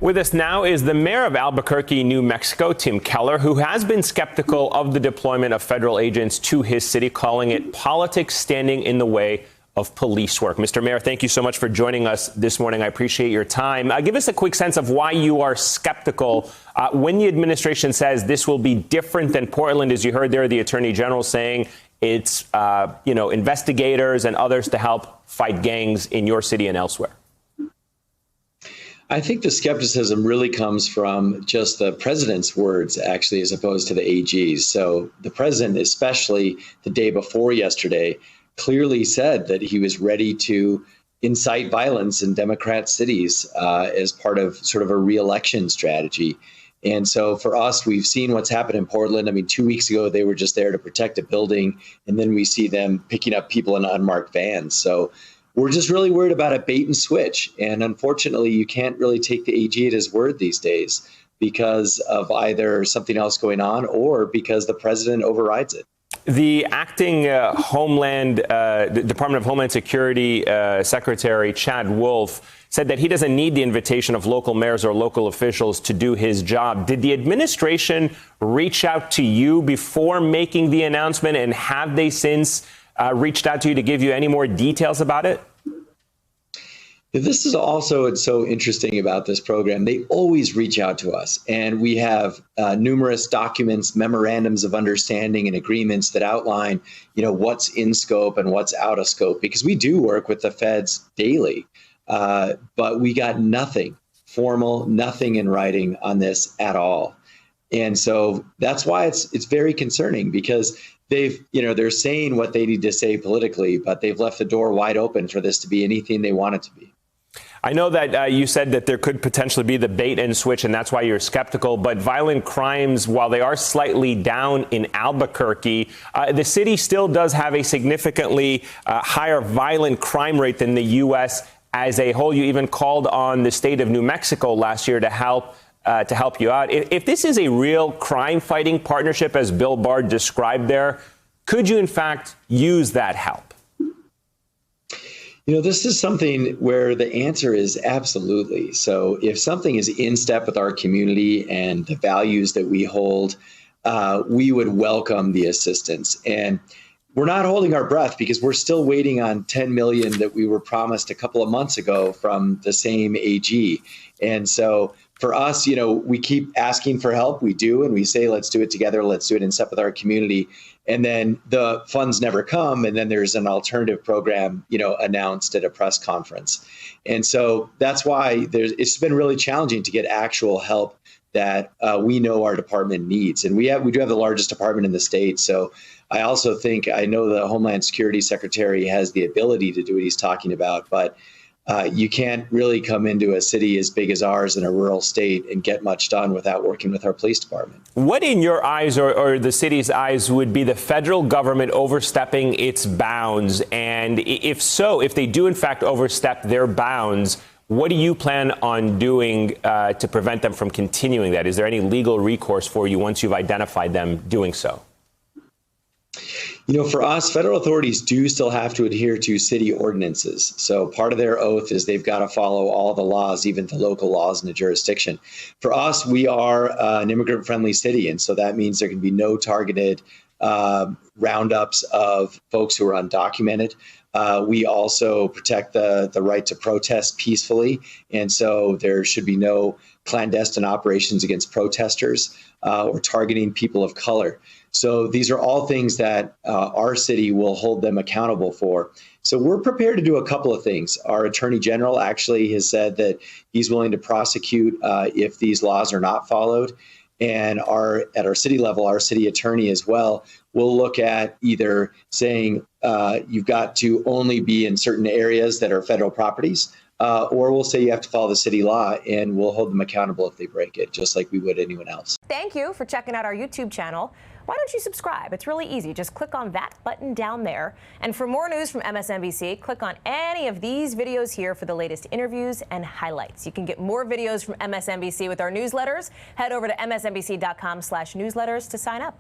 With us now is the mayor of Albuquerque, New Mexico, Tim Keller, who has been skeptical of the deployment of federal agents to his city, calling it politics standing in the way of police work. Mr. Mayor, thank you so much for joining us this morning. I appreciate your time. Give us a quick sense of why you are skeptical when the administration says this will be different than Portland. As you heard there, the Attorney General saying it's, investigators and others to help fight gangs in your city and elsewhere. I think the skepticism really comes from just the president's words, actually, as opposed to the AG's. So the president, especially the day before yesterday, clearly said that he was ready to incite violence in Democrat cities as part of sort of a re-election strategy. And so for us, we've seen what's happened in Portland. I mean, 2 weeks ago, they were just there to protect a building, and then we see them picking up people in unmarked vans. So we're just really worried about a bait and switch. And unfortunately, you can't really take the AG at his word these days because of either something else going on or because the president overrides it. The acting the Department of Homeland Security Secretary Chad Wolf said that he doesn't need the invitation of local mayors or local officials to do his job. Did the administration reach out to you before making the announcement, and have they since reached out to you to give you any more details about it? This is also what's so interesting about this program. They always reach out to us, and we have numerous documents, memorandums of understanding and agreements that outline, what's in scope and what's out of scope, because we do work with the feds daily. But we got nothing formal, nothing in writing on this at all. And so that's why it's very concerning, because they're saying what they need to say politically, but they've left the door wide open for this to be anything they want it to be. I know that you said that there could potentially be the bait and switch, and that's why you're skeptical. But violent crimes, while they are slightly down in Albuquerque, the city still does have a significantly higher violent crime rate than the U.S. as a whole. You even called on the state of New Mexico last year to help you out. If this is a real crime-fighting partnership, as Bill Barr described there, could you, in fact, use that help? This is something where the answer is absolutely. So if something is in step with our community and the values that we hold, we would welcome the assistance. And we're not holding our breath because we're still waiting on $10 million that we were promised a couple of months ago from the same AG. And so for us, we keep asking for help. We do, and we say, let's do it together. Let's do it in step with our community. And then the funds never come. And then there's an alternative program, announced at a press conference. And so that's why it's been really challenging to get actual help that we know our department needs. And we do have the largest department in the state. So I also I know the Homeland Security Secretary has the ability to do what he's talking about, but you can't really come into a city as big as ours in a rural state and get much done without working with our police department. What, in your eyes or the city's eyes, would be the federal government overstepping its bounds? And if so, if they do, in fact, overstep their bounds, what do you plan on doing to prevent them from continuing that? Is there any legal recourse for you once you've identified them doing so? For us, federal authorities do still have to adhere to city ordinances. So part of their oath is they've got to follow all the laws, even the local laws in the jurisdiction. For us, we are an immigrant-friendly city, and so that means there can be no targeted roundups of folks who are undocumented. We also protect the right to protest peacefully, and so there should be no clandestine operations against protesters or targeting people of color. So these are all things that our city will hold them accountable for. So we're prepared to do a couple of things. Our Attorney General actually has said that he's willing to prosecute if these laws are not followed. And at our city level, our city attorney as well will look at either saying you've got to only be in certain areas that are federal properties, or we'll say you have to follow the city law, and we'll hold them accountable if they break it, just like we would anyone else. Thank you for checking out our YouTube channel. Why don't you subscribe? It's really easy. Just click on that button down there. And for more news from MSNBC, click on any of these videos here for the latest interviews and highlights. You can get more videos from MSNBC with our newsletters. Head over to msnbc.com/newsletters to sign up.